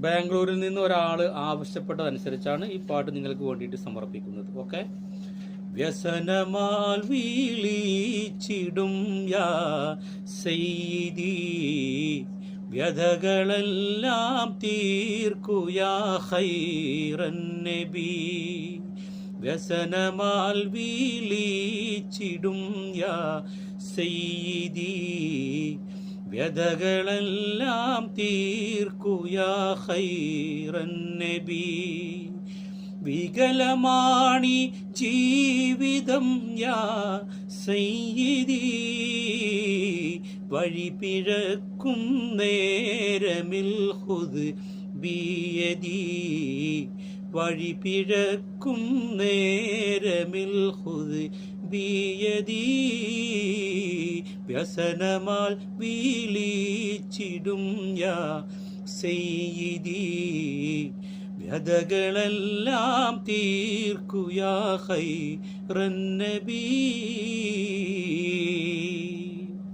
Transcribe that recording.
ബാംഗ്ലൂരിൽ നിന്ന് ഒരാൾ ആവശ്യപ്പെട്ടതനുസരിച്ചാണ് ഈ പാട്ട് നിങ്ങൾക്ക് വേണ്ടിയിട്ട് സമർപ്പിക്കുന്നത്. ഓക്കെ. വ്യസനമാൽ വീളിച്ചിടും യാ സയ്യിദി, വ്യഥകളെല്ലാം തീർക്കുയാ ഖൈറൻ നബി. വ്യസനമാൽ വീളിച്ചിടും യാ സയ്യിദി, വ്യഥകളെല്ലാം തീർക്കുയാ ഖൈറൻ നബി. വികലമാണി ജീവിതം യാ സയ്യിദി, വഴി പിഴക്കും നേരമിൽ ഖുദ് ബിയദി. വഴി പിഴക്കും നേരമിൽ ഖുദ് ബിയദി. വ്യസനമാൽ വീളിച്ചിടും യാ സയ്യിദി, വ്യഥകളെല്ലാം തീർക്കുയാ ഖൈറൻ നബി.